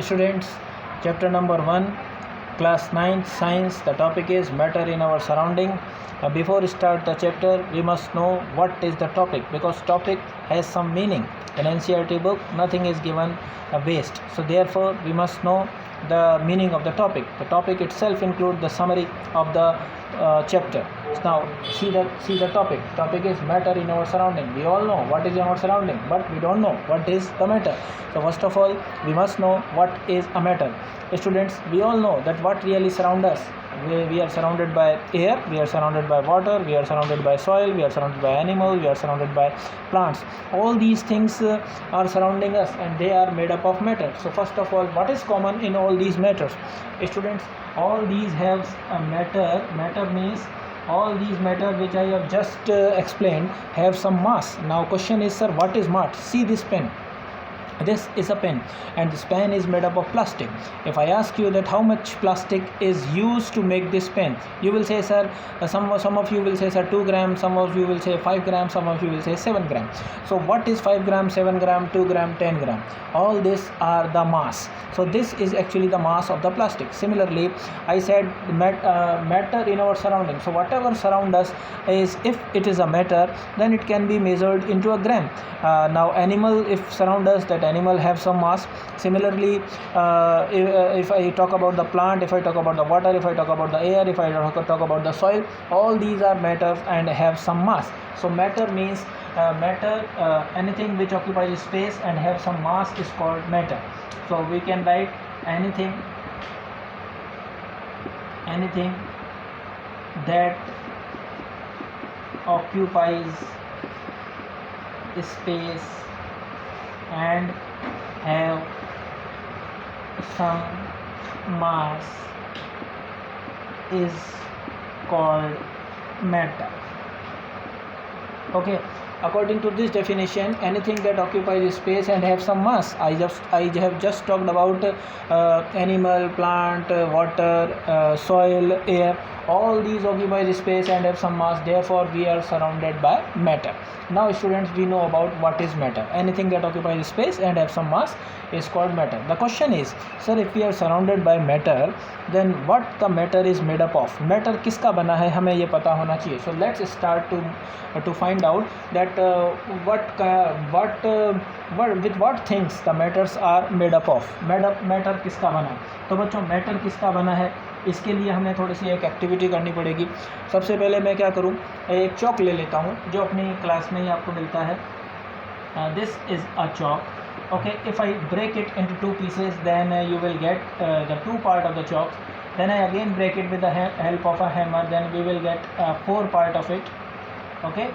Students, chapter number 1, class 9th science. The topic is matter in our surrounding. Before we start the chapter, we must know what is the topic, because topic has some meaning. In NCERT book, nothing is given waste. So therefore, we must know the meaning of the topic. The topic itself includes the summary of the chapter. Now see the topic. Topic is matter in our surrounding. We all know what is in our surrounding, but we don't know what is the matter. So first of all, we must know what is a matter. Students, we all know that what really surrounds us. We are surrounded by air, we are surrounded by water, we are surrounded by soil, we are surrounded by animals, we are surrounded by plants. All these things are surrounding us, and they are made up of matter. So first of all, what is common in all these matters? Students, all these have a matter. Matter means all these matter which I have just explained have some mass. Now question is, sir, what is mass? See this pen. This is a pen, and this pen is made up of plastic. If I ask you that how much plastic is used to make this pen, you will say, sir, some of you will say, sir, 2 grams, some of you will say 5 grams, some of you will say 7 grams. So what is 5 grams, 7 grams, 2 grams, 10 grams? All this are the mass. So this is actually the mass of the plastic. Similarly, I said matter in our surroundings. So whatever surround us is, if it is a matter, then it can be measured into a gram. Now animal, if surround us, that animal have some mass. Similarly, if I talk about the plant, if I talk about the water, if I talk about the air, if I talk about the soil, all these are matters and have some mass. So matter means anything which occupies space and have some mass is called matter. So we can write anything that occupies space and have some mass is called matter. Okay, according to this definition, anything that occupies space and have some mass. I have just talked about animal, plant, water, soil, air. All these occupy space and have some mass. Therefore, we are surrounded by matter. Now, students, we know about what is matter. Anything that occupies space and have some mass is called matter. The question is, sir, if we are surrounded by matter, then what the matter is made up of? Matter किसका बना है, हमें ये पता होना चाहिए. So let's start to find out that with what things the matters are made up of. Matter किसका बना है? तो बच्चों, matter किसका बना है, इसके लिए हमें थोड़ी सी एक एक्टिविटी करनी पड़ेगी. सबसे पहले मैं क्या करूं, एक चौक ले लेता हूं जो अपनी क्लास में ही आपको मिलता है. This is a Chowk. Okay, if I break it into 2 pieces, then you will get the 2 part of the chalk. Then I again break it with the help of a hammer. Then we will get 4 part of it. Okay,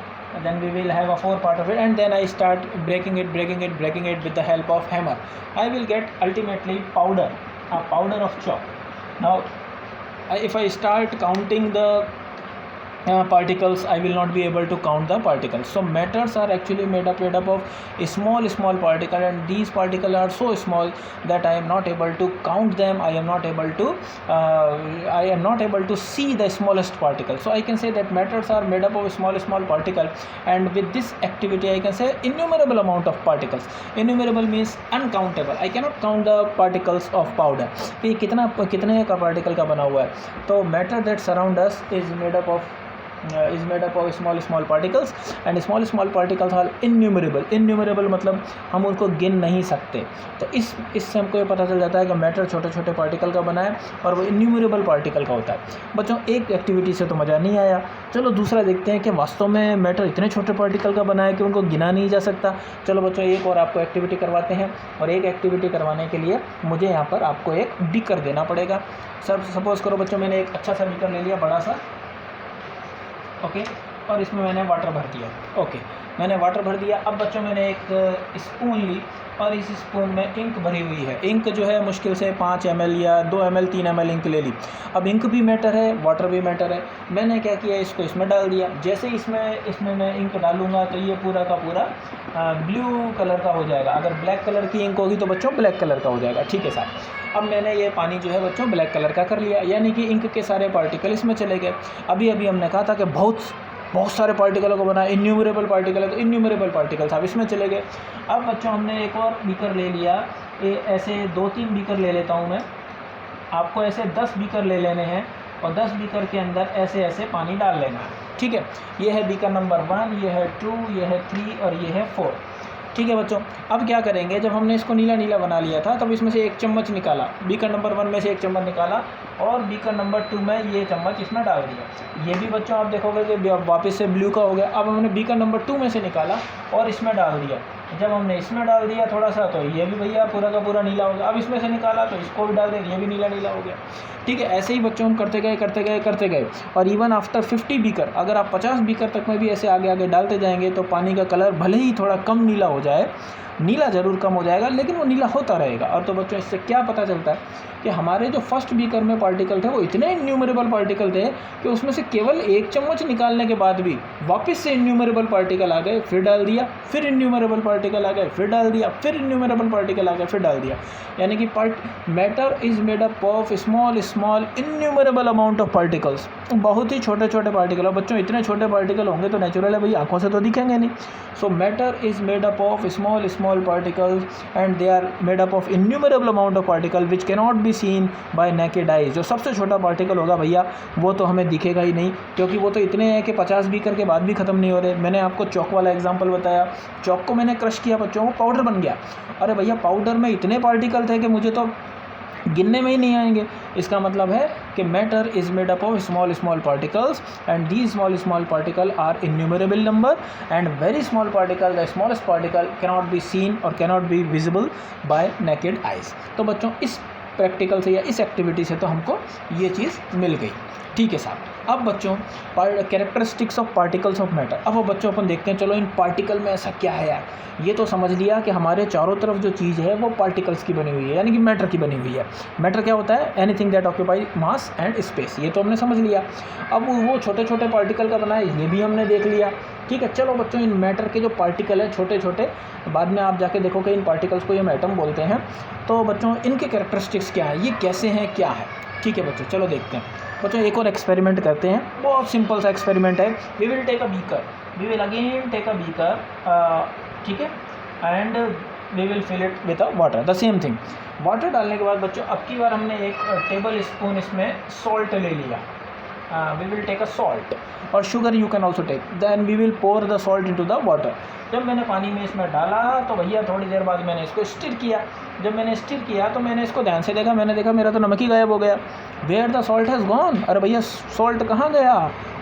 then we will have a 4 part of it, and then I start breaking it with the help of hammer. I will get ultimately a powder of chalk. Now if I start counting the particles, I will not be able to count the particles. So matters are actually made up of a small particle, and these particles are so small that I am not able to count them. I am not able to see the smallest particle. So I can say that matters are made up of small particle, and with this activity I can say innumerable amount of particles. Innumerable means uncountable. I cannot count the particles of powder कि कितने का particle का बना हुआ है. तो matter that surround us is made up of small particles, and small particles are innumerable मतलब हम उनको गिन नहीं सकते. तो इससे हमको ये पता चल जाता है कि मैटर छोटे पार्टिकल का बना है और वो इन्यूमरेबल पार्टिकल का होता है. बच्चों, एक एक्टिविटी से तो मज़ा नहीं आया. चलो दूसरा देखते हैं कि वास्तव में मैटर इतने छोटे पार्टिकल का बना है कि उनको गिना नहीं जा सकता. चलो बच्चों, एक और आपको एक्टिविटी करवाते हैं, और एक एक्टिविटी करवाने के लिए मुझे यहाँ पर आपको एक बीकर देना पड़ेगा. सपोज़ करो बच्चों, मैंने एक अच्छा सा बीकर ले लिया, बड़ा सा. ओके, और इसमें मैंने वाटर भर दिया. ओके, मैंने वाटर भर दिया. अब बच्चों, मैंने एक स्पून ली, और इस स्पून में इंक भरी हुई है. इंक जो है मुश्किल से 5 ml या 2 ml 3 ml इंक ले ली. अब इंक भी मैटर है, वाटर भी मैटर है. मैंने क्या किया, इसको इसमें डाल दिया. जैसे इसमें मैं इंक डालूंगा तो ये पूरा का पूरा ब्लू कलर का हो जाएगा. अगर ब्लैक कलर की इंक होगी तो बच्चों ब्लैक कलर का हो जाएगा. ठीक है साहब. अब मैंने ये पानी जो है बच्चों ब्लैक कलर का कर लिया, यानी कि इंक के सारे पार्टिकल इसमें चले गए. अभी हमने कहा था कि बहुत सारे पार्टिकलों को बनाया, इन्यूमरेबल पार्टिकल है तो इन्यूमरेबल पार्टिकल्स अब इसमें चले गए. अब बच्चों हमने एक और बीकर ले लिया, ऐसे 2-3 बीकर ले लेता हूँ मैं, आपको ऐसे 10 बीकर ले लेने हैं और 10 बीकर के अंदर ऐसे ऐसे पानी डाल लेना है, ठीक है। ये है बीकर नंबर 1, ये है 2, ये है 3 और ये है 4, ठीक है बच्चों। अब क्या करेंगे, जब हमने इसको नीला नीला बना लिया था तब इसमें से 1 चम्मच निकाला, बीकर नंबर 1 में से 1 चम्मच निकाला और बीकर नंबर 2 में ये चम्मच इसमें डाल दिया। ये भी बच्चों आप देखोगे कि वापस से ब्लू का हो गया। अब हमने बीकर नंबर 2 में से निकाला और इसमें डाल दिया। जब हमने इसमें डाल दिया थोड़ा सा तो ये भी भैया पूरा का पूरा नीला हो गया। अब इसमें से निकाला तो इसको भी डाल दिया, ये भी नीला नीला हो गया, ठीक है। ऐसे ही बच्चों हम करते गए और इवन आफ्टर 50 बीकर, अगर आप 50 बीकर तक में भी ऐसे आगे आगे डालते जाएंगे तो पानी का कलर भले ही थोड़ा कम नीला हो जाए, नीला ज़रूर कम हो जाएगा लेकिन वो नीला होता रहेगा। और तो बच्चों इससे क्या पता चलता है कि हमारे जो फर्स्ट बीकर में पार्टिकल थे वो इतने इन्यूमरेबल पार्टिकल थे कि उसमें से केवल 1 चम्मच निकालने के बाद भी वापस से इन्यूमरेबल पार्टिकल आ गए, फिर डाल दिया, फिर इन्यूमरेबल पार्टिकल आ गए, फिर डाल दिया, फिर इन्यूमरेबल पार्टिकल आ गए, फिर डाल दिया। यानी कि matter is made up of small innumerable amount of particles, बहुत ही छोटे छोटे पार्टिकल। और बच्चों इतने छोटे पार्टिकल होंगे तो नेचुरल है भाई, आंखों से तो दिखेंगे नहीं। सो matter is made up of small particles and they are made up of innumerable amount of particle which cannot be seen by naked eyes। जो सबसे छोटा पार्टिकल होगा भैया वो तो हमें दिखेगा ही नहीं, क्योंकि वो तो इतने हैं कि 50 बीकर के बाद भी ख़त्म नहीं हो रहे। मैंने आपको चौक वाला एग्जांपल बताया, चौक को मैंने क्रश किया बच्चों, वो पाउडर बन गया। अरे भैया पाउडर में इतने पार्टिकल थे कि मुझे तो गिनने में ही नहीं आएंगे। इसका मतलब है कि matter is made up of small particles and the small particle are innumerable number and very small particle, the smallest particle cannot be seen और cannot be visible by naked eyes. तो बच्चों इस प्रैक्टिकल से या इस activity से तो हमको ये चीज़ मिल गई, ठीक है साहब। अब बच्चों characteristics of particles of matter. अब वो बच्चों अपन देखते हैं, चलो इन पार्टिकल में ऐसा क्या है यार। ये तो समझ लिया कि हमारे चारों तरफ जो चीज़ है वो पार्टिकल्स की बनी हुई है, यानी कि मैटर की बनी हुई है। मैटर क्या होता है? Anything that occupy mass and space, ये तो हमने समझ लिया। अब वो छोटे छोटे पार्टिकल का बना है, ये भी हमने देख लिया, ठीक है। चलो बच्चों इन मैटर के जो पार्टिकल है छोटे छोटे, बाद में आप जाके देखो कि इन पार्टिकल्स को ये एटम बोलते हैं। तो बच्चों इनके कैरेक्टरिस्टिक्स क्या है, ये कैसे हैं, क्या है, ठीक है बच्चों। चलो देखते हैं बच्चों, एक और एक्सपेरिमेंट करते हैं। बहुत सिंपल सा एक्सपेरिमेंट है। We will take a beaker, we will again take a beaker, ठीक है, and we will fill it with a water, the same thing. Water डालने के बाद बच्चों अब की बार हमने 1 टेबल स्पून इसमें सॉल्ट ले लिया। We will take a salt और sugar you can also take, then we will pour the salt into the water. जब मैंने पानी में इसमें डाला तो भैया थोड़ी देर बाद मैंने इसको स्टिर किया। जब मैंने स्टिर किया तो मैंने इसको ध्यान से देखा, मैंने देखा मेरा तो नमक ही गायब हो गया। Where the salt has gone, अरे भैया सॉल्ट कहाँ गया?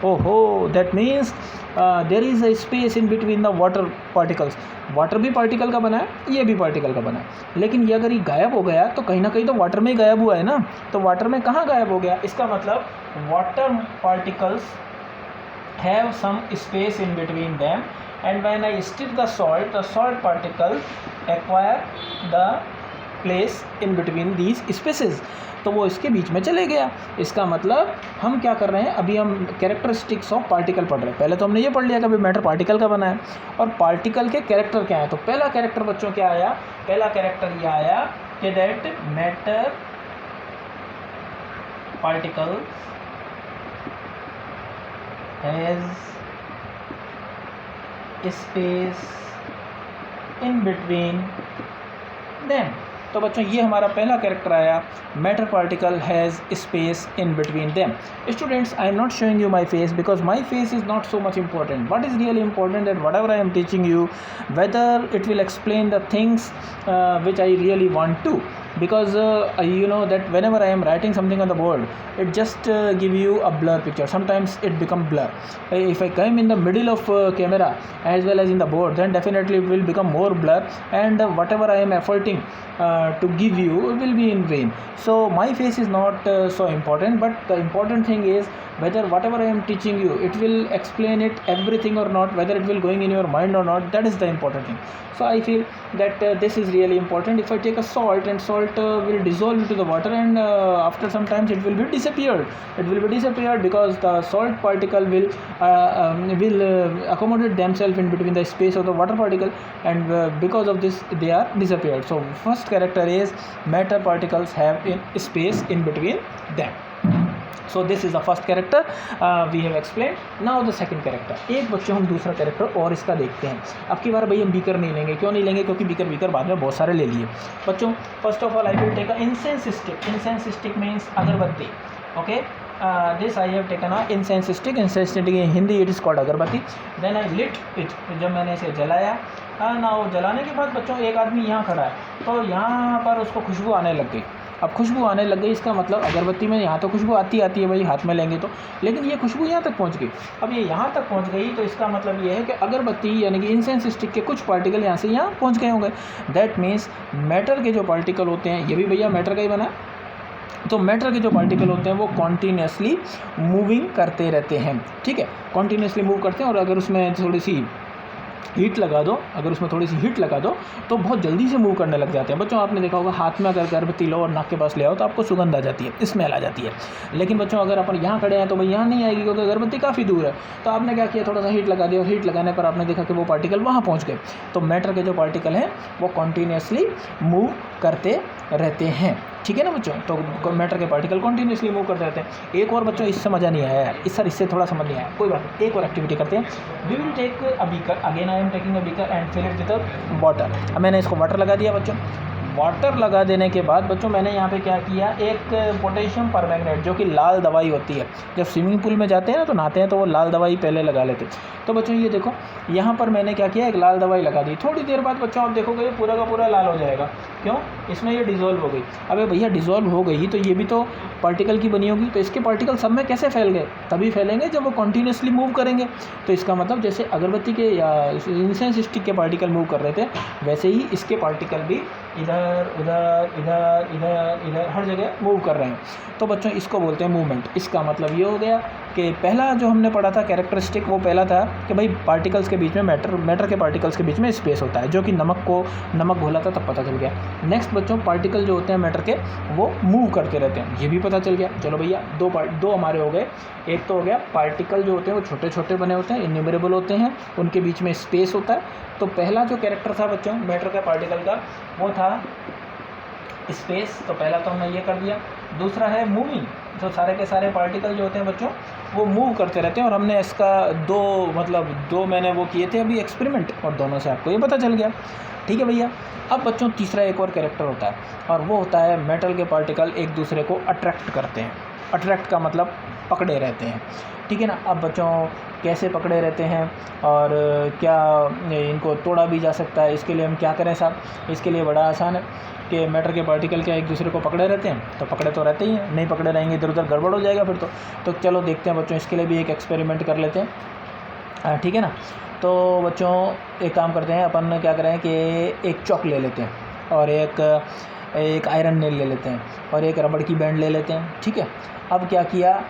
ओहो, that means there is a space in between the water particles. Water भी पार्टिकल का बना है, ये भी पार्टिकल का बना है, लेकिन ये अगर ये गायब हो गया तो कहीं ना कहीं तो वाटर में ही गायब हुआ है ना। तो वाटर में कहाँ गायब हो गया? इसका मतलब water particles have some space in between them, and when I stir the salt particle acquire the place in between these spaces, तो वो इसके बीच में चले गया। इसका मतलब हम क्या कर रहे हैं, अभी हम कैरेक्टरिस्टिक्स ऑफ पार्टिकल पढ़ रहे हैं। पहले तो हमने ये पढ़ लिया कि अभी मैटर पार्टिकल का बना है और पार्टिकल के कैरेक्टर क्या है। तो पहला कैरेक्टर बच्चों क्या आया? पहला कैरेक्टर ये आया कि that matter particle has space in between them। तो बच्चों ये हमारा पहला कैरेक्टर आया, matter particle has space in between them. Students, I am not showing you my face because my face is not so much important. What is really important that whatever I am teaching you, whether it will explain the things which I really want to, because you know that whenever I am writing something on the board, it just give you a blur picture. Sometimes it become blur. If I come in the middle of camera as well as in the board, then definitely it will become more blur, and whatever I am efforting to give you will be in vain. So my face is not so important, but the important thing is whether whatever I am teaching you, it will explain it everything or not, whether it will going in your mind or not, that is the important thing. So I feel that this is really important. If I take a salt and salt will dissolve into the water, and after some times it will be disappeared. It will be disappeared because the salt particle will accommodate themselves in between the space of the water particle, and because of this they are disappeared. So first character is matter particles have in space in between them. So this is the first character we have explain. Now the second character. एक बच्चों हम दूसरा character और इसका देखते हैं. अब की बार भाई हम बीकर नहीं लेंगे. क्यों नहीं लेंगे? क्योंकि बीकर बाद में बहुत सारे ले लिए बच्चों. First of all I will take a incense stick. Incense stick means agarbatti. Okay, this I have taken a incense stick. Incense stick in Hindi it is called agarbatti. Then I lit it. जब मैंने इसे जलाया, नाउ जलाने के बाद बच्चों एक आदमी यहाँ खड़ा है, तो यहाँ पर उसको खुशबू आने लग गई. अब खुशबू आने लग गई, इसका मतलब अगरबत्ती में यहाँ तो खुशबू आती है भाई, हाथ में लेंगे तो, लेकिन ये खुशबू यहाँ तक पहुँच गई. अब ये यहाँ तक पहुँच गई तो इसका मतलब ये है कि अगरबत्ती यानी कि इंसेंस स्टिक के कुछ पार्टिकल यहाँ से यहाँ पहुँच गए होंगे. दैट मीन्स मैटर के जो पार्टिकल होते हैं, ये भी भैया मैटर का ही बना, तो मैटर के जो पार्टिकल होते हैं वो कॉन्टीन्यूसली मूविंग करते रहते हैं. ठीक है, कॉन्टीन्यूसली मूव करते हैं. और अगर उसमें थोड़ी सी हीट लगा दो, तो बहुत जल्दी से मूव करने लग जाते हैं. बच्चों आपने देखा होगा, हाथ में अगर अगरबत्ती लो और नाक के पास ले आओ तो आपको सुगंध आ जाती है, स्मेल आ जाती है. लेकिन बच्चों अगर अपन यहाँ खड़े हैं तो भाई यहाँ नहीं आएगी, क्योंकि अगरबत्ती काफ़ी दूर है. तो आपने क्या किया, थोड़ा सा हीट लगा दिया, और हीट लगाने पर आपने देखा कि वो पार्टिकल वहाँ पहुँच गए. तो मैटर के जो पार्टिकल हैं वो कॉन्टीन्यूसली मूव करते रहते हैं. ठीक है ना बच्चों, तो मैटर के पार्टिकल कॉन्टीन्यूसली मूव करते रहते हैं. एक और बच्चों इससे मज़ा नहीं आया यार, इससे थोड़ा समझ नहीं आया, कोई बात नहीं, एक और एक्टिविटी करते हैं. We will take a beaker. Again I am taking a beaker and fill it with water. अब मैंने इसको वाटर लगा दिया बच्चों. वाटर लगा देने के बाद बच्चों मैंने यहाँ पे क्या किया, एक पोटेशियम परमैंगनेट जो कि लाल दवाई होती है. जब स्विमिंग पूल में जाते हैं ना तो नहाते हैं तो वो लाल दवाई पहले लगा लेते. तो बच्चों ये देखो, यहाँ पर मैंने क्या किया, एक लाल दवाई लगा दी. थोड़ी देर बाद बच्चों आप देखोगे ये पूरा का पूरा लाल हो जाएगा. क्यों? इसमें ये डिज़ोल्व हो गई. अबे भैया डिज़ोल्व हो गई तो ये भी तो पार्टिकल की बनी होगी, तो इसके पार्टिकल सब में कैसे फैल गए? तभी फैलेंगे जब वो कॉन्टीन्यूसली मूव करेंगे. तो इसका मतलब जैसे अगरबत्ती के या इंसेंस स्टिक के पार्टिकल मूव कर रहे थे, वैसे ही इसके पार्टिकल भी इधर उधर इधर इधर इधर हर जगह मूव कर रहे हैं. तो बच्चों इसको बोलते हैं मूवमेंट. इसका मतलब ये हो गया कि पहला जो हमने पढ़ा था कैरेक्टरिस्टिक, वो पहला था कि भाई पार्टिकल्स के बीच में मैटर के पार्टिकल्स के बीच में स्पेस होता है, जो कि नमक घोला था तब पता चल गया. नेक्स्ट बच्चों पार्टिकल जो होते हैं मैटर के वो मूव करते रहते हैं, ये भी पता चल गया. चलो भैया दो हमारे हो गए. एक तो हो गया पार्टिकल जो होते हैं वो छोटे छोटे बने होते हैं, इन्यूमरेबल होते हैं, उनके बीच में स्पेस होता है. तो पहला जो कैरेक्टर था बच्चों मैटर का पार्टिकल का वो था स्पेस. तो पहला तो हमने ये कर दिया. दूसरा है मूविंग. जो सारे के सारे पार्टिकल जो होते हैं बच्चों वो मूव करते रहते हैं, और हमने इसका दो मैंने वो किए थे अभी एक्सपेरिमेंट, और दोनों से आपको ये पता चल गया. ठीक है भैया. अब बच्चों तीसरा एक और कैरेक्टर होता है, और वो होता है मेटल के पार्टिकल एक दूसरे को अट्रैक्ट करते हैं. अट्रैक्ट का मतलब पकड़े रहते हैं. ठीक है ना. अब बच्चों कैसे पकड़े रहते हैं और क्या इनको तोड़ा भी जा सकता है, इसके लिए हम क्या करें साहब? इसके लिए बड़ा आसान है कि मैटर के पार्टिकल क्या एक दूसरे को पकड़े रहते हैं, तो पकड़े तो रहते ही हैं, नहीं पकड़े रहेंगे इधर उधर गड़बड़ हो जाएगा फिर तो चलो देखते हैं बच्चों, इसके लिए भी एक एक्सपेरिमेंट कर लेते हैं. ठीक है ना. तो बच्चों एक काम करते हैं, अपन क्या करें कि एक चॉक ले लेते हैं और एक आयरन नेल ले लेते हैं और एक रबड़ की बैंड ले लेते हैं. ठीक है. अब क्या किया,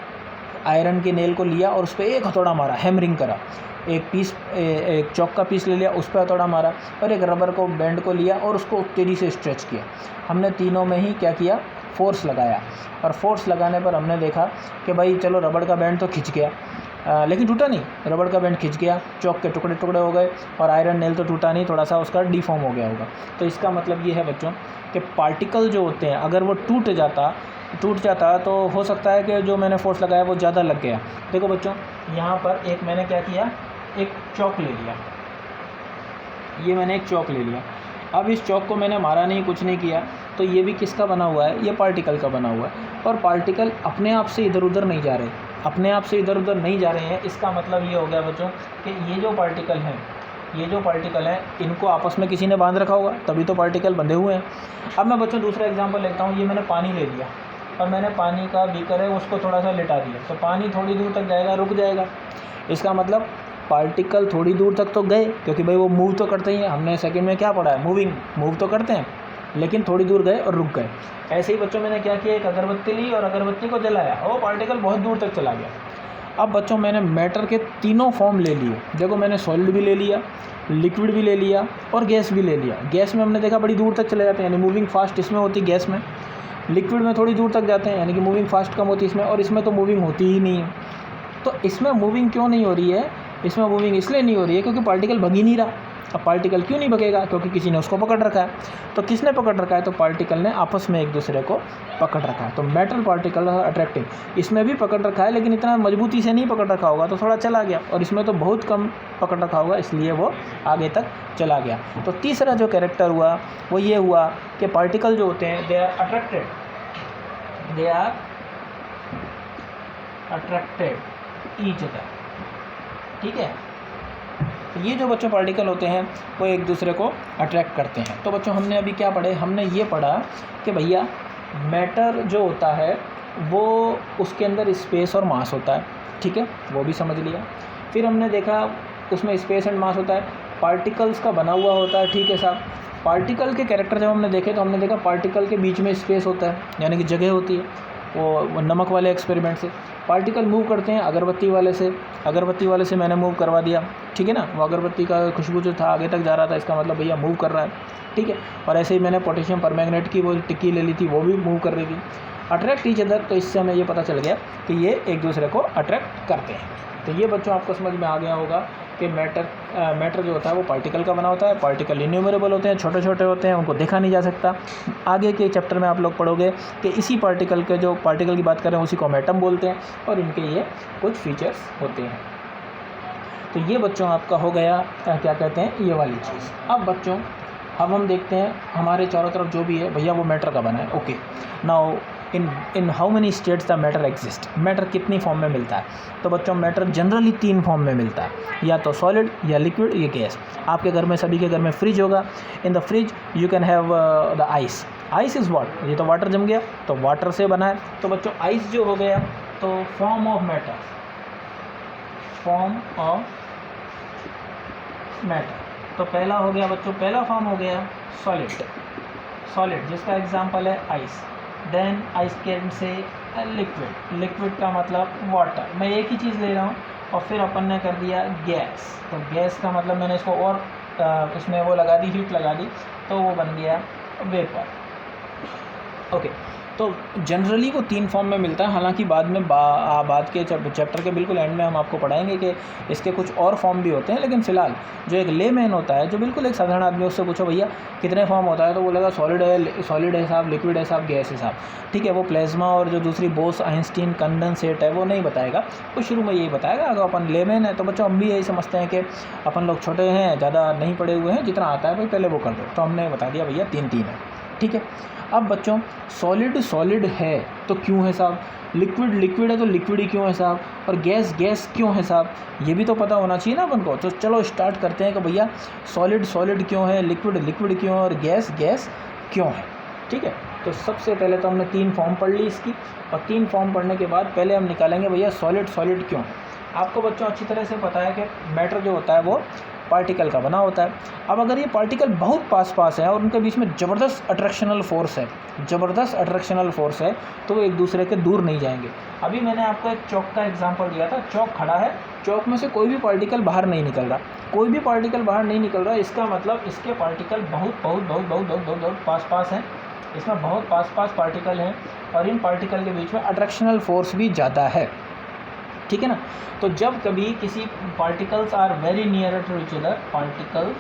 आयरन के नेल को लिया और उस पर एक हथौड़ा मारा, हैमरिंग करा. एक चॉक का पीस ले लिया, उस पर हथौड़ा मारा, और एक रबर को बैंड को लिया और उसको तेज़ी से स्ट्रेच किया. हमने तीनों में ही क्या किया, फोर्स लगाया. और फोर्स लगाने पर हमने देखा कि भाई चलो रबड़ का बैंड तो खिंच गया, लेकिन टूटा नहीं. रबड़ का बैंड खिंच गया, चॉक के टुकड़े टुकड़े हो गए, और आयरन नेल तो टूटा नहीं, थोड़ा सा उसका डिफॉर्म हो गया होगा. तो इसका मतलब ये है बच्चों कि पार्टिकल जो होते हैं अगर वो टूट जाता तो हो सकता है कि जो मैंने फोर्स लगाया वो ज़्यादा लग गया. देखो बच्चों यहाँ पर एक मैंने क्या किया, एक चॉक ले लिया. ये मैंने एक चॉक ले लिया. अब इस चॉक को मैंने मारा नहीं, कुछ नहीं किया, तो ये भी किसका बना हुआ है, ये पार्टिकल का बना हुआ है. और पार्टिकल अपने आप से इधर उधर नहीं जा रहे हैं. इसका मतलब ये हो गया बच्चों कि ये जो पार्टिकल हैं इनको आपस में किसी ने बांध रखा होगा, तभी तो पार्टिकल बंधे हुए हैं. अब मैं बच्चों दूसरा एग्जांपल लेता हूँ. ये मैंने पानी ले लिया और मैंने पानी का बीकर है उसको थोड़ा सा लिटा दिया, तो पानी थोड़ी दूर तक जाएगा, रुक जाएगा. इसका मतलब पार्टिकल थोड़ी दूर तक तो गए, क्योंकि भाई वो मूव तो करते ही हैं. हमने सेकंड में क्या पढ़ा है, मूव तो करते हैं, लेकिन थोड़ी दूर गए और रुक गए. ऐसे ही बच्चों मैंने क्या किया, एक अगरबत्ती ली और अगरबत्ती को जलाया, वो पार्टिकल बहुत दूर तक चला गया. अब बच्चों मैंने मैटर के तीनों फॉर्म ले लिए. देखो मैंने सॉलिड भी ले लिया, लिक्विड भी ले लिया और गैस भी ले लिया. गैस में हमने देखा बड़ी दूर तक चले जाते हैं, यानी मूविंग फास्ट इसमें होती है गैस में. लिक्विड में थोड़ी दूर तक जाते हैं, यानी कि मूविंग फास्ट कम होती है इसमें, और इसमें तो मूविंग होती ही नहीं है. तो इसमें मूविंग क्यों नहीं हो रही है, इसमें मूविंग इसलिए नहीं हो रही है क्योंकि पार्टिकल भग ही नहीं रहा. अब पार्टिकल क्यों नहीं भगेगा? क्योंकि किसी ने उसको पकड़ रखा है। तो किसने पकड़ रखा है? तो पार्टिकल ने आपस में एक दूसरे को पकड़ रखा है। तो मेटल पार्टिकल अट्रैक्टिंग, इसमें भी पकड़ रखा है लेकिन इतना मजबूती से नहीं पकड़ रखा होगा तो थोड़ा चला गया, और इसमें तो बहुत कम पकड़ रखा होगा इसलिए वो आगे तक चला गया। तो तीसरा जो कैरेक्टर हुआ वो ये हुआ कि पार्टिकल जो होते हैं they are attracted each other. ठीक है, तो ये जो बच्चों पार्टिकल होते हैं वो एक दूसरे को अट्रैक्ट करते हैं। तो बच्चों हमने अभी क्या पढ़े? हमने ये पढ़ा कि भैया मैटर जो होता है वो उसके अंदर स्पेस और मास होता है। ठीक है, वो भी समझ लिया। फिर हमने देखा उसमें स्पेस एंड मास होता है, पार्टिकल्स का बना हुआ होता है। ठीक है साहब, पार्टिकल के कैरेक्टर जब हमने देखे तो हमने देखा पार्टिकल के बीच में स्पेस होता है, यानी कि जगह होती है। वो नमक वाले एक्सपेरिमेंट से पार्टिकल मूव करते हैं अगरबत्ती वाले से मैंने मूव करवा दिया। ठीक है ना, वो अगरबत्ती का खुशबू जो था आगे तक जा रहा था, इसका मतलब भैया मूव कर रहा है। ठीक है, और ऐसे ही मैंने पोटेशियम परमैंगनेट की वो टिक्की ले ली थी, वो भी मूव कर रही थी। अट्रैक्ट ईच अदर, तो इससे हमें ये पता चल गया कि ये एक दूसरे को अट्रैक्ट करते हैं। तो ये बच्चों आपको समझ में आ गया होगा कि मैटर जो होता है वो पार्टिकल का बना होता है। पार्टिकल इन्यूमरेबल होते हैं, छोटे छोटे होते हैं, उनको देखा नहीं जा सकता। आगे के चैप्टर में आप लोग पढ़ोगे कि इसी पार्टिकल के जो पार्टिकल की बात करें उसी को हम एटम बोलते हैं, और इनके ये कुछ फीचर्स होते हैं। तो ये बच्चों आपका हो गया क्या कहते हैं ये वाली चीज़। अब बच्चों अब हम देखते हैं हमारे चारों तरफ जो भी है भैया वो मैटर का बना है। Okay, now in how many states the matter exist, matter कितनी फॉर्म में मिलता है? तो बच्चों मैटर जनरली 3 फॉर्म में मिलता है, या तो सॉलिड या लिक्विड या गैस। आपके घर में सभी के घर में फ्रिज होगा, in the fridge you can have the ice. Ice is what, ये तो वाटर जम गया तो वाटर से बना है। तो बच्चों आइस जो हो गया तो फॉर्म ऑफ मैटर, तो पहला हो गया बच्चों, पहला फॉर्म हो गया सॉलिड जिसका एग्जांपल है आइस। देन आइस कैन से लिक्विड का मतलब वाटर। मैं एक ही चीज़ ले रहा हूँ और फिर अपन ने कर दिया गैस, तो गैस का मतलब मैंने इसको और इसमें वो लगा दी, हीट लगा दी, तो वो बन गया वेपर। ओके, तो जनरली वो 3 फॉर्म में मिलता है। हालांकि बाद में बाद के चैप्टर के बिल्कुल एंड में हम आपको पढ़ाएंगे कि इसके कुछ और फॉर्म भी होते हैं, लेकिन फ़िलहाल जो एक लेमैन होता है, जो बिल्कुल एक साधारण आदमी, उससे पूछो भैया कितने फॉर्म होता है तो बोलेगा सॉलिड है साहब, लिक्विड है साहब, गैस है साहब। ठीक है, वो प्लाज्मा और जो दूसरी बोस आइंस्टीन कंडेंसेट है वो नहीं बताएगा, वो शुरू में यही बताएगा। अगर अपन लेमैन है तो बच्चों हम भी यही समझते हैं कि अपन लोग छोटे हैं, ज़्यादा नहीं पढ़े हुए हैं, जितना आता है भाई पहले वो कर दो, तो हमने बता दिया भैया 3 है। ठीक है, अब बच्चों सॉलिड है तो क्यों है साहब, लिक्विड है तो लिक्विड ही क्यों है साहब, और गैस क्यों है साहब, ये भी तो पता होना चाहिए ना अपन को। तो चलो स्टार्ट करते हैं कि भैया सॉलिड क्यों है, लिक्विड क्यों है, और गैस क्यों है। ठीक है, तो सबसे पहले तो हमने 3 फॉर्म पढ़ ली इसकी, और 3 फॉर्म पढ़ने के बाद पहले हम निकालेंगे भैया सॉलिड क्यों है। आपको बच्चों अच्छी तरह से पता है कि मैटर जो होता है वो पार्टिकल का बना होता है। अब अगर ये पार्टिकल बहुत पास है और उनके बीच में ज़बरदस्त अट्रैक्शनल फोर्स है तो वो एक दूसरे के दूर नहीं जाएंगे। अभी मैंने आपको एक चौक का एग्जांपल दिया था, चौक खड़ा है, चौक में से कोई भी पार्टिकल बाहर नहीं निकल रहा, इसका मतलब इसके पार्टिकल बहुत पास हैं, इसमें बहुत पास पार्टिकल हैं, और इन पार्टिकल के बीच में अट्रैक्शनल फोर्स भी ज़्यादा है। ठीक है ना, तो जब कभी किसी particles are very near to each other, particles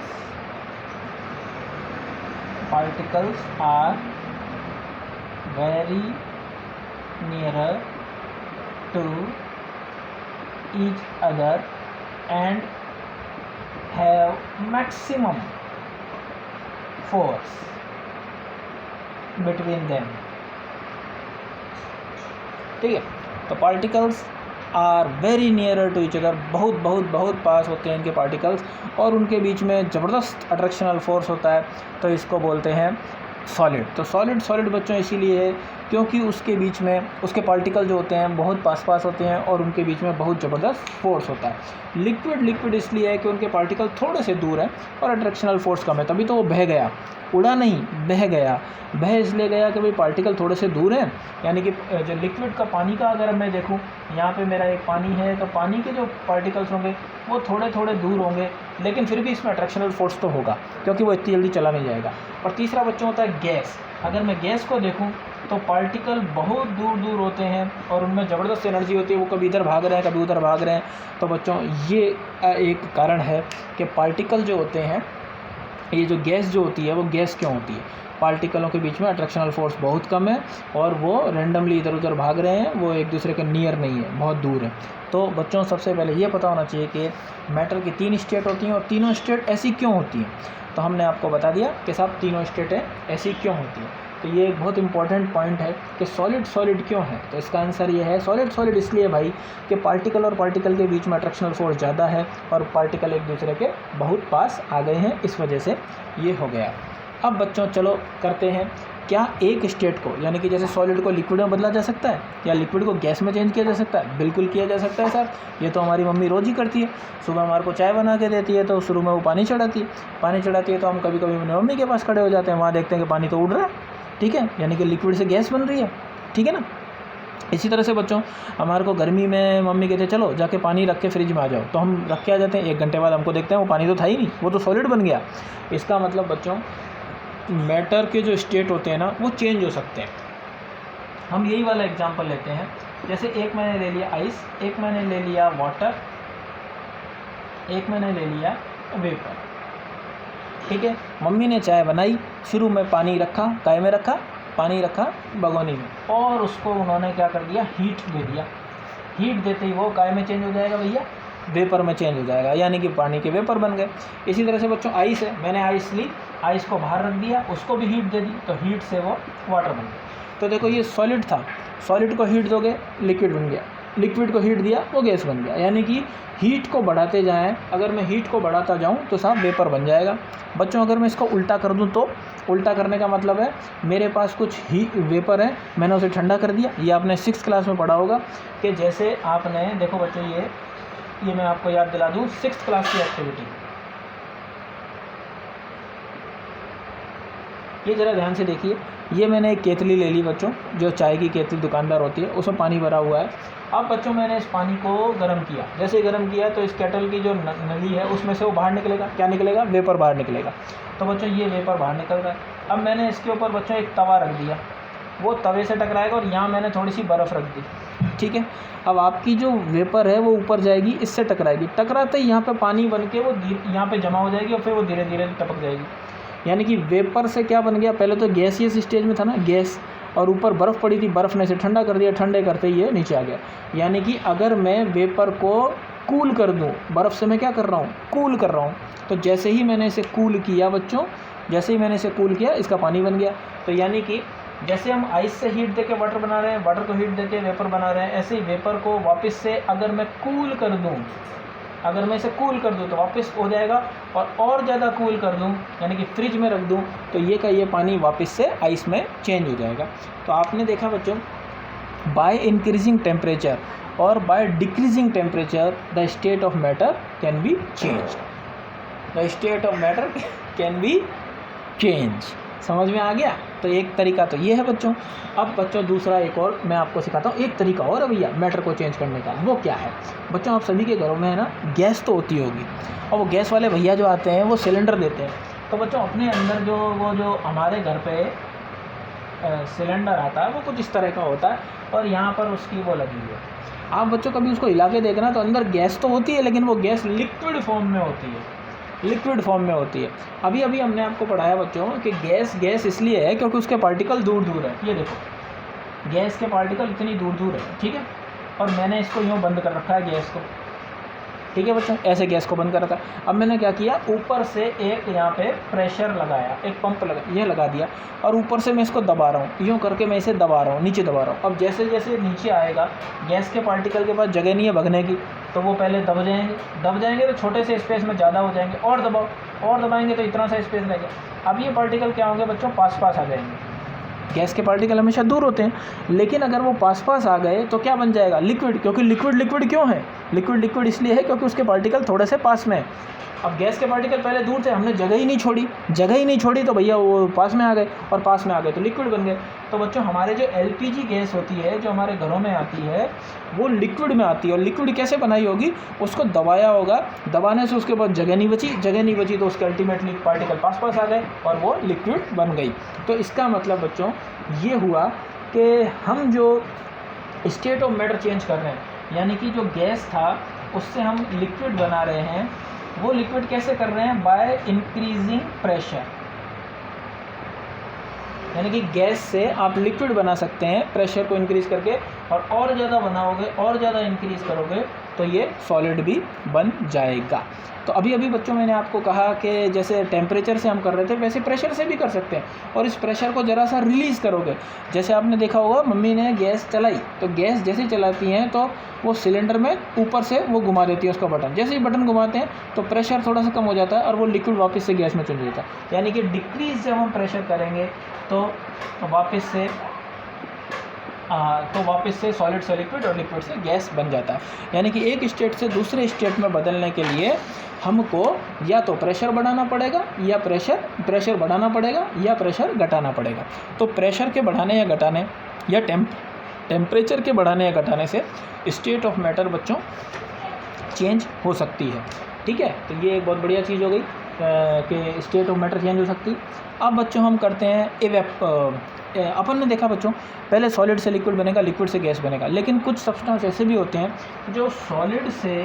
are very near to each other and have maximum force between them. ठीक है, तो particles are very near to each other, बहुत पास होते हैं इनके पार्टिकल्स, और उनके बीच में ज़बरदस्त अट्रैक्शनल फोर्स होता है, तो इसको बोलते हैं सॉलिड। तो सॉलिड बच्चों इसीलिए है क्योंकि उसके बीच में उसके पार्टिकल जो होते हैं बहुत पास होते हैं और उनके बीच में बहुत ज़बरदस्त फोर्स होता है। लिक्विड इसलिए है कि उनके पार्टिकल थोड़े से दूर हैं और अट्रैक्शनल फोर्स कम है, तभी तो वो बह गया, उड़ा नहीं, बह गया। बह इसलिए गया कि भाई पार्टिकल थोड़े से दूर हैं, यानी कि जो लिक्विड का पानी का अगर मैं देखूं, यहाँ पे मेरा एक पानी है, तो पानी के जो पार्टिकल्स होंगे वो थोड़े दूर होंगे, लेकिन फिर भी इसमें अट्रैक्शनल फोर्स तो होगा क्योंकि वो इतनी जल्दी चला नहीं जाएगा। और तीसरा बच्चों होता है गैस। अगर मैं गैस को देखूं तो पार्टिकल बहुत दूर होते हैं और उनमें ज़बरदस्त एनर्जी होती है, वो कभी इधर भाग रहे हैं कभी उधर भाग रहे हैं। तो बच्चों ये एक कारण है कि पार्टिकल जो होते हैं ये जो गैस जो होती है वो गैस क्यों होती है? पार्टिकलों के बीच में अट्रैक्शनल फोर्स बहुत कम है और वो रैंडमली इधर उधर भाग रहे हैं, वो एक दूसरे के नियर नहीं है, बहुत दूर है। तो बच्चों सबसे पहले ये पता होना चाहिए कि मैटर की 3 स्टेट होती हैं और तीनों स्टेट ऐसी क्यों होती हैं। तो हमने आपको बता दिया कि साहब तीनों स्टेटें ऐसी क्यों होती हैं। तो ये एक बहुत इंपॉर्टेंट पॉइंट है कि सॉलिड क्यों है। तो इसका आंसर ये है सॉलिड इसलिए भाई कि पार्टिकल और पार्टिकल के बीच में अट्रैक्शनल फोर्स ज़्यादा है और पार्टिकल एक दूसरे के बहुत पास आ गए हैं, इस वजह से ये हो गया। अब बच्चों चलो करते हैं, क्या एक स्टेट को यानी कि जैसे सॉलिड को लिक्विड में बदला जा सकता है या लिक्विड को गैस में चेंज किया जा सकता है? बिल्कुल किया जा सकता है सर। ये तो हमारी मम्मी रोज़ ही करती है। सुबह हमारे को चाय बना के देती है तो शुरू में वो पानी चढ़ाती है तो हम कभी कभी अपनी मम्मी के पास खड़े हो जाते हैं, वहाँ देखते हैं कि पानी तो उड़ रहा है, ठीक है, यानी कि लिक्विड से गैस बन रही है, ठीक है ना। इसी तरह से बच्चों हमारे को गर्मी में मम्मी कहते हैं चलो जाके पानी रख के फ्रिज में आ जाओ, तो हम रख के आ जाते हैं। 1 घंटे बाद हमको देखते हैं वो पानी तो था ही नहीं, वो तो सॉलिड बन गया। इसका मतलब बच्चों मैटर के जो स्टेट होते हैं ना वो चेंज हो सकते हैं। हम यही वाला एग्जांपल लेते हैं, जैसे एक मैंने ले लिया आइस, एक मैंने ले लिया वाटर, एक मैंने ले लिया वेपर, ठीक है। मम्मी ने चाय बनाई, शुरू में पानी रखा, काय में रखा, पानी रखा भगोनी में, और उसको उन्होंने क्या कर दिया, हीट दे दिया। हीट देते ही वो काय में चेंज हो जाएगा भैया, वेपर में चेंज हो जाएगा, यानी कि पानी के वेपर बन गए। इसी तरह से बच्चों आइस है, मैंने आइस ली, आइस को बाहर रख दिया, उसको भी हीट दे दी, तो हीट से वो वाटर बन गया। तो देखो ये सॉलिड था, सॉलिड को हीट दोगे लिक्विड बन गया, लिक्विड को हीट दिया वो गैस बन गया। यानी कि हीट को बढ़ाते जाएं, अगर मैं हीट को बढ़ाता जाऊं तो साहब वेपर बन जाएगा। बच्चों अगर मैं इसको उल्टा कर दूं तो उल्टा करने का मतलब है मेरे पास कुछ ही वेपर है, मैंने उसे ठंडा कर दिया। ये आपने 6th क्लास में पढ़ा होगा कि जैसे आपने देखो बच्चों ये मैं आपको याद दिला दूं 6th क्लास की एक्टिविटी। ये ज़रा ध्यान से देखिए, ये मैंने एक केतली ले ली बच्चों, जो चाय की केतली दुकानदार होती है, उसमें पानी भरा हुआ है। अब बच्चों मैंने इस पानी को गर्म किया, जैसे ही गर्म किया तो इस केटल की जो नली है उसमें से वो बाहर निकलेगा, क्या निकलेगा, वेपर बाहर निकलेगा। तो बच्चों ये वेपर बाहर निकल रहा है। अब मैंने इसके ऊपर बच्चों एक तवा रख दिया, वो तवे से टकराएगा और यहाँ मैंने थोड़ी सी बर्फ़ रख दी, ठीक है। अब आपकी जो वेपर है वो ऊपर जाएगी, इससे टकराएगी, टकराते ही यहाँ पे पानी बन के वो यहाँ पे जमा हो जाएगी और फिर वो धीरे धीरे टपक जाएगी। यानी कि वेपर से क्या बन गया, पहले तो गैसियस स्टेज में था ना गैस, और ऊपर बर्फ़ पड़ी थी, बर्फ़ ने इसे ठंडा कर दिया, ठंडे करते ही ये नीचे आ गया। यानी कि अगर मैं वेपर को कूल कर दूं, बर्फ़ से मैं क्या कर रहा हूँ, कूल कर रहा हूँ, तो जैसे ही मैंने इसे कूल किया बच्चों, जैसे ही मैंने इसे कूल किया इसका पानी बन गया। तो यानी कि जैसे हम आइस से हीट देके वाटर बना रहे हैं, वाटर को हीट देके वेपर बना रहे हैं, ऐसे ही वेपर को वापस से अगर मैं कूल कर दूँ, अगर मैं इसे कूल कर दूँ तो वापस हो जाएगा, और ज़्यादा कूल कर दूँ यानी कि फ्रिज में रख दूँ तो ये का ये पानी वापस से आइस में चेंज हो जाएगा। तो आपने देखा बच्चों, बाय इंक्रीजिंग टेम्परेचर और by decreasing temperature the state of matter can be change, the state of matter can be change. समझ में आ गया। तो एक तरीका तो ये है बच्चों। अब बच्चों दूसरा एक और मैं आपको सिखाता हूँ, एक तरीका और है भैया मैटर को चेंज करने का। वो क्या है बच्चों, आप सभी के घरों में है ना गैस तो होती होगी, और वो गैस वाले भैया जो आते हैं वो सिलेंडर देते हैं। तो बच्चों अपने अंदर जो हमारे घर पे सिलेंडर आता है वो कुछ इस तरह का होता है, और यहाँ पर उसकी वो लगी हुई है। आप बच्चों कभी उसको हिला के देखना तो अंदर गैस तो होती है, लेकिन वो गैस लिक्विड फॉर्म में होती है, लिक्विड फॉर्म में होती है। अभी हमने आपको पढ़ाया बच्चों कि गैस इसलिए है क्योंकि उसके पार्टिकल दूर दूर है। ये देखो गैस के पार्टिकल इतनी दूर दूर है, ठीक है, और मैंने इसको यूँ बंद कर रखा है गैस को, ठीक है बच्चों, ऐसे गैस को बंद कर रखा। अब मैंने क्या किया, ऊपर से एक यहाँ पे प्रेशर लगाया, एक पंप ये लगा दिया, और ऊपर से मैं इसको दबा रहा हूँ, यूँ करके मैं इसे दबा रहा हूँ, नीचे दबा रहा हूँ। अब जैसे जैसे नीचे आएगा, गैस के पार्टिकल के पास जगह नहीं है भगने की, तो वो पहले दब जाएंगे तो छोटे से स्पेस में ज़्यादा हो जाएंगे, और दबाओ, और दबाएंगे तो इतना सा स्पेस रह गया। अब ये पार्टिकल क्या होंगे बच्चों, पास आ जाएंगे। गैस के पार्टिकल हमेशा दूर होते हैं, लेकिन अगर वो पास आ गए तो क्या बन जाएगा, लिक्विड। क्योंकि लिक्विड क्यों है, लिक्विड इसलिए है क्योंकि उसके पार्टिकल थोड़े से पास में है। अब गैस के पार्टिकल पहले दूर थे, हमने जगह ही नहीं छोड़ी तो भैया वो पास में आ गए, और पास में आ गए तो लिक्विड बन गए। तो बच्चों हमारे जो LPG गैस होती है जो हमारे घरों में आती है वो लिक्विड में आती है, और लिक्विड कैसे बनाई होगी, उसको दबाया होगा, दबाने से उसके बाद जगह नहीं बची तो उसके अल्टीमेटली पार्टिकल पास आ गए और वो लिक्विड बन गई। तो इसका मतलब बच्चों ये हुआ कि हम जो स्टेट ऑफ मैटर चेंज कर रहे हैं, यानी कि जो गैस था उससे हम लिक्विड बना रहे हैं, वो लिक्विड कैसे कर रहे हैं? बाय इंक्रीजिंग प्रेशर, यानी कि गैस से आप लिक्विड बना सकते हैं प्रेशर को इंक्रीज़ करके, और ज़्यादा बनाओगे और ज़्यादा इंक्रीज़ करोगे तो ये सॉलिड भी बन जाएगा। तो अभी अभी बच्चों मैंने आपको कहा कि जैसे टेम्परेचर से हम कर रहे थे वैसे प्रेशर से भी कर सकते हैं, और इस प्रेशर को ज़रा सा रिलीज़ करोगे। जैसे आपने देखा होगा मम्मी ने गैस चलाई, तो गैस जैसे चलाती हैं तो वो सिलेंडर में ऊपर से वो घुमा देती है उसका बटन, जैसे ही बटन घुमाते हैं तो प्रेशर थोड़ा सा कम हो जाता है और वो लिक्विड वापस से गैस में चल जाता है। यानी कि डिक्रीज़ जब हम प्रेशर करेंगे तो वापस से सॉलिड से लिक्विड और लिक्विड से गैस बन जाता है। यानी कि एक स्टेट से दूसरे स्टेट में बदलने के लिए हमको या तो प्रेशर बढ़ाना पड़ेगा या प्रेशर बढ़ाना पड़ेगा या प्रेशर घटाना पड़ेगा। तो प्रेशर के बढ़ाने या घटाने या टेम्परेचर के बढ़ाने या घटाने से स्टेट ऑफ मैटर बच्चों चेंज हो सकती है। ठीक है, तो ये एक बहुत बढ़िया चीज़ हो गई कि स्टेट ऑफ मैटर चेंज हो सकती है। अब बच्चों हम करते हैं अपन ने देखा बच्चों पहले सॉलिड से लिक्विड बनेगा, लिक्विड से गैस बनेगा, लेकिन कुछ सब्सटेंस ऐसे भी होते हैं जो सॉलिड से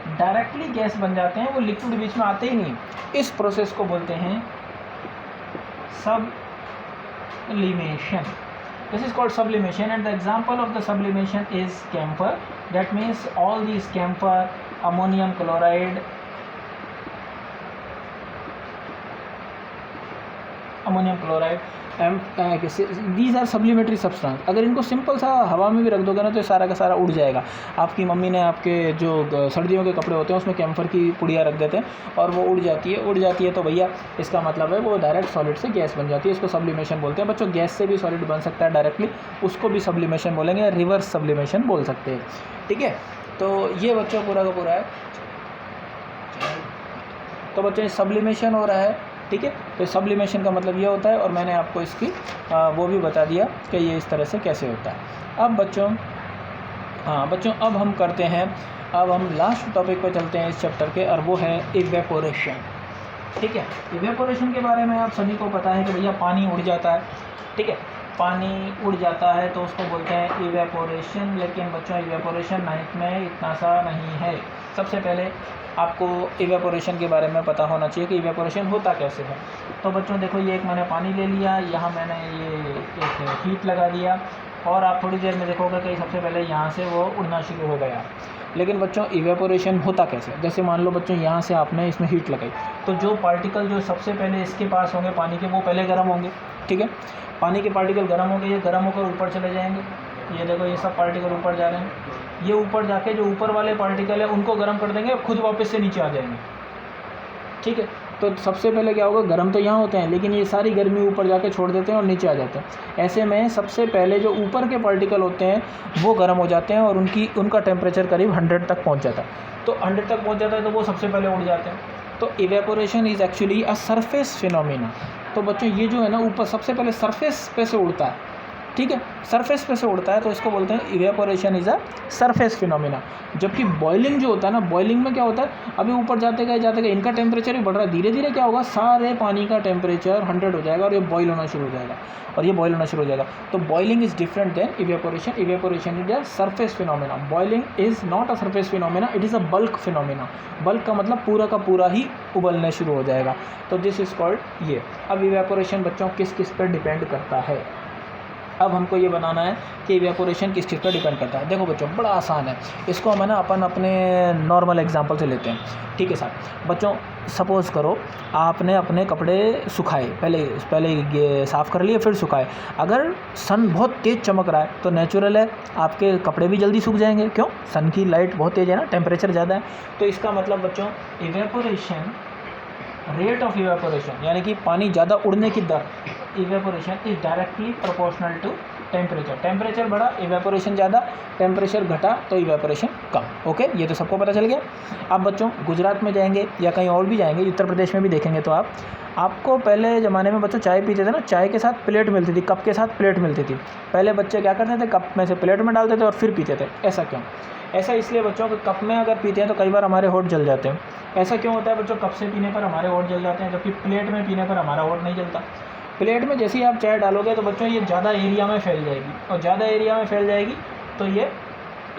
डायरेक्टली गैस बन जाते हैं, वो लिक्विड बीच में आते ही नहीं। इस प्रोसेस को बोलते हैं sublimation. This is called sublimation, and the example of the sublimation is camphor. That means all these camphor, ammonium chloride, these are sublimentary substance. अगर इनको सिंपल सा हवा में भी रख दोगे ना तो सारा का सारा उड़ जाएगा। आपकी मम्मी ने आपके जो सर्दियों के कपड़े होते हैं उसमें कैम्फर की पुड़िया रख देते हैं और वो उड़ जाती है तो भैया इसका मतलब है वो डायरेक्ट सॉलिड से गैस बन जाती है। इसको सब्लिमेशन बोलते हैं बच्चों। गैस से भी सॉलिड बन सकता है डायरेक्टली, उसको भी सब्लिमेशन बोलेंगे, रिवर्स सब्लिमेशन बोल सकते हैं। ठीक है, तो ये बच्चों पूरा का पूरा है। तो बच्चों सब्लिमेशन हो रहा है। ठीक है, तो सब्लिमेशन का मतलब ये होता है, और मैंने आपको इसकी वो भी बता दिया कि ये इस तरह से कैसे होता है। अब बच्चों अब हम करते हैं, अब हम लास्ट टॉपिक पर चलते हैं इस चैप्टर के, और वो है इवेपोरेशन। ठीक है, इवेपोरेशन के बारे में आप सभी को पता है कि भैया पानी उड़ जाता है। ठीक है, पानी उड़ जाता है तो उसको बोलते हैं इवेपोरेशन। लेकिन बच्चों इवेपोरेशन 9th में इतना सा नहीं है। सबसे पहले आपको इवेपोरेशन के बारे में पता होना चाहिए कि इवेपोरेशन होता कैसे है। तो बच्चों देखो, ये एक मैंने पानी ले लिया, यहाँ मैंने ये एक हीट लगा दिया, और आप थोड़ी देर में देखोगे कि सबसे पहले यहाँ से वो उड़ना शुरू हो गया। लेकिन बच्चों इवेपोरेशन होता कैसे? जैसे मान लो बच्चों यहाँ से आपने इसमें हीट लगाई, तो जो पार्टिकल जो सबसे पहले इसके पास होंगे पानी के, वो पहले गर्म होंगे। ठीक है, पानी के पार्टिकल गर्म होंगे, ये गर्म होकर ऊपर चले जाएंगे। ये देखो, ये सब पार्टिकल ऊपर जा रहे हैं। ये ऊपर जाके जो ऊपर वाले पार्टिकल है उनको गर्म कर देंगे, खुद वापस से नीचे आ जाएंगे। ठीक है, तो सबसे पहले क्या होगा, गर्म तो यहाँ होते हैं लेकिन ये सारी गर्मी ऊपर जाके छोड़ देते हैं और नीचे आ जाते हैं। ऐसे में सबसे पहले जो ऊपर के पार्टिकल होते हैं वो गर्म हो जाते हैं और उनका टेम्परेचर करीब 100 तक पहुँच जाता है। तो 100 तक पहुँच जाता है तो वो सबसे पहले उड़ जाते हैं। तो evaporation is actually a surface phenomena. तो बच्चों ये जो है ना, ऊपर सबसे पहले सरफेस पे से उड़ता है। ठीक है, सरफेस पे से उड़ता है, तो इसको बोलते हैं evaporation is a surface phenomena. जबकि बॉइलिंग जो होता है ना, बॉइलिंग में क्या होता है, अभी ऊपर जाते गए इनका टेम्परेचर भी बढ़ रहा है, धीरे धीरे क्या होगा, सारे पानी का टेम्परेचर 100 हो जाएगा और ये बॉयल होना शुरू हो जाएगा। तो boiling is different than evaporation. Evaporation is a surface phenomena, boiling is not a surface phenomena, it is a bulk phenomena. Bulk का मतलब पूरा का पूरा ही उबलने शुरू हो जाएगा। तो दिस इज़ कॉल्ड ये। अब इवेपोरेशन बच्चों किस किस पर डिपेंड करता है, अब हमको ये बनाना है कि इवेपोरेशन किस चीज़ पर डिपेंड करता है। देखो बच्चों, बड़ा आसान है, इसको हम ना अपन अपने नॉर्मल एग्जांपल से लेते हैं। ठीक है साहब, बच्चों सपोज़ करो आपने अपने कपड़े सुखाए, पहले साफ़ कर लिए फिर सुखाए। अगर सन बहुत तेज़ चमक रहा है तो नेचुरल है आपके कपड़े भी जल्दी सूख जाएंगे। क्यों? सन की लाइट बहुत तेज़ है ना, टेम्परेचर ज़्यादा है। तो इसका मतलब बच्चों इवेपोरेशन, रेट ऑफ इवेपोरेशन यानी कि पानी ज़्यादा उड़ने की दर, evaporation is directly proportional to temperature. Temperature बढ़ा, इवेपोरेशन ज़्यादा, टेम्परेचर घटा तो इवेपोरेशन कम। ओके, ये तो सबको पता चल गया। अब बच्चों गुजरात में जाएंगे या कहीं और भी जाएंगे, उत्तर प्रदेश में भी देखेंगे तो आपको पहले ज़माने में बच्चों चाय पीते थे ना, चाय के साथ प्लेट मिलती थी, कप के साथ प्लेट मिलती थी। पहले बच्चे क्या करते थे, कप में से प्लेट में डालते थे और फिर पीते थे। ऐसा क्यों? ऐसा इसलिए बच्चों कि कप में अगर पीते हैं तो कई बार हमारे होंठ जल जाते हैं। ऐसा क्यों होता है बच्चों? कप से पीने पर हमारे होंठ जल जाते हैं, जबकि प्लेट में पीने पर हमारा होंठ नहीं जलता। प्लेट में जैसे ही आप चाय डालोगे तो बच्चों ये ज़्यादा एरिया में फैल जाएगी, और ज़्यादा एरिया में फैल जाएगी तो ये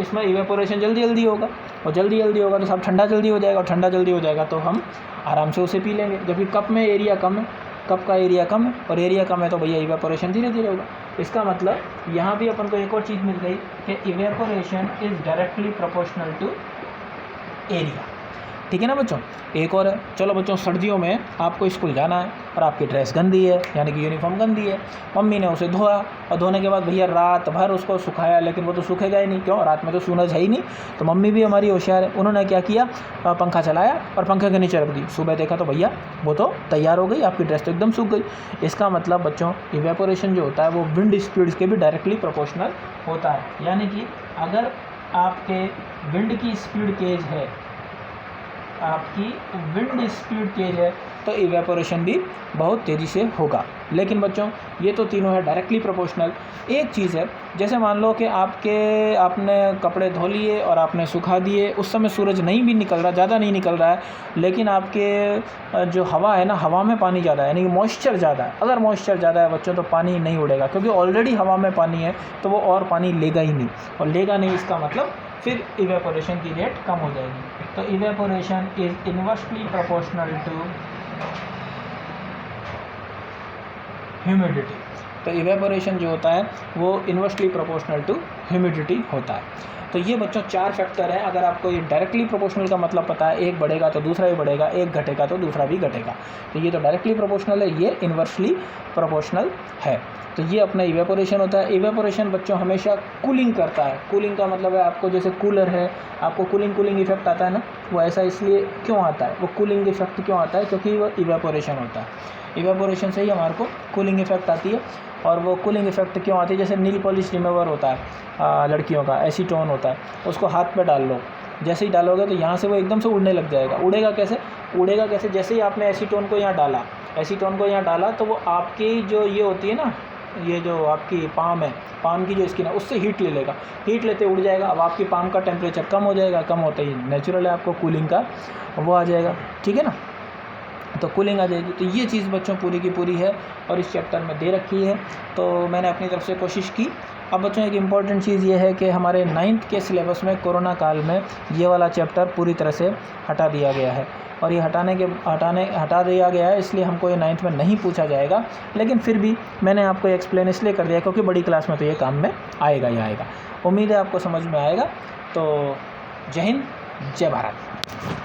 इसमें इवेपोरेशन जल्दी होगा। और जल्दी जल्दी होगा तो साहब ठंडा जल्दी हो जाएगा, और ठंडा जल्दी हो जाएगा तो हम आराम से उसे पी लेंगे। जबकि कप में एरिया कम है, कप का एरिया कम है, और एरिया कम है तो भैया इवेपोरेशन धीरे धीरे होगा। इसका मतलब यहाँ भी अपन को एक और चीज़ मिल गई कि evaporation is directly proportional to area. ठीक है ना बच्चों। एक और है, चलो बच्चों सर्दियों में आपको स्कूल जाना है और आपकी ड्रेस गंदी है, यानी कि यूनिफॉर्म गंदी है। मम्मी ने उसे धोया और धोने के बाद भैया रात भर उसको सुखाया, लेकिन वो तो सूखेगा ही नहीं, क्यों, रात में तो सूरज है ही नहीं। तो मम्मी भी हमारी होशियार है, उन्होंने क्या किया, पंखा चलाया और पंखे के नीचे रख दी। सुबह देखा तो भैया वो तो तैयार हो गई, आपकी ड्रेस तो एकदम सूख गई। इसका मतलब बच्चों इवेपोरेशन जो होता है वो विंड स्पीड्स के भी डायरेक्टली प्रोपोर्शनल होता है। यानी कि अगर आपके विंड की स्पीड तेज़ है, आपकी विंड स्पीड तेज़ है, तो इवेपोरेशन भी बहुत तेज़ी से होगा। लेकिन बच्चों ये तो तीनों है डायरेक्टली प्रोपोर्शनल। एक चीज़ है, जैसे मान लो कि आपने कपड़े धो लिए और आपने सुखा दिए, उस समय सूरज नहीं भी निकल रहा, ज़्यादा नहीं निकल रहा है, लेकिन आपके जो हवा है ना, हवा में पानी ज़्यादा है, यानी कि मॉइस्चर ज़्यादा है। अगर मॉइस्चर ज़्यादा है बच्चों तो पानी नहीं उड़ेगा, क्योंकि ऑलरेडी हवा में पानी है, तो वो और पानी लेगा ही नहीं, और लेगा नहीं इसका मतलब फिर इवेपोरेशन की रेट कम हो जाएगी। तो evaporation is inversely proportional to humidity. तो इवेपोरेशन जो होता है वो इनवर्सली प्रोपोर्शनल टू ह्यूमिडिटी होता है। तो ये बच्चों 4 फैक्टर हैं। अगर आपको ये डायरेक्टली प्रोपोर्शनल का मतलब पता है, एक बढ़ेगा तो दूसरा भी बढ़ेगा, एक घटेगा तो दूसरा भी घटेगा। तो ये तो डायरेक्टली प्रोपोर्शनल है, ये इनवर्सली प्रोपोर्शनल है। तो ये अपना इवेपोरेशन होता है। इवेपोरेशन बच्चों हमेशा कूलिंग करता है। कूलिंग का मतलब है आपको जैसे कूलर है, आपको कूलिंग इफेक्ट आता है ना, वो ऐसा इसलिए क्यों आता है, वो कूलिंग इफेक्ट क्यों आता है, क्योंकि वो इवेपोरेशन होता है। इवेपोरेशन से ही हमारे को कूलिंग इफेक्ट आती है। और वो कूलिंग इफेक्ट क्यों आती है, जैसे नील पॉलिश रिमूवर होता है लड़कियों का, एसीटोन होता है, उसको हाथ पे डाल लो, जैसे ही डालोगे तो यहाँ से वो एकदम से उड़ने लग जाएगा। उड़ेगा कैसे, जैसे ही आपने एसीटोन को यहाँ डाला तो वो आपकी जो ये होती है ना, ये जो आपकी पाम है, पाम की जो स्किन है उससे हीट ले लेगा, हीट लेते उड़ जाएगा। अब आपकी पाम का टेम्परेचर कम हो जाएगा, कम होते ही नेचुरल है आपको कूलिंग का वो आ जाएगा। ठीक है ना, तो कूलिंग आ जाएगी। तो ये चीज़ बच्चों पूरी की पूरी है और इस चैप्टर में दे रखी है, तो मैंने अपनी तरफ से कोशिश की। अब बच्चों एक इम्पॉर्टेंट चीज़ ये है कि हमारे 9th के सिलेबस में कोरोना काल में ये वाला चैप्टर पूरी तरह से हटा दिया गया है, और ये हटा दिया गया है इसलिए हमको ये 9th में नहीं पूछा जाएगा। लेकिन फिर भी मैंने आपको एक्सप्लेन इसलिए कर दिया क्योंकि बड़ी क्लास में तो ये काम में आएगा ही आएगा। उम्मीद है आपको समझ में आएगा। तो जय हिंद, जय भारत।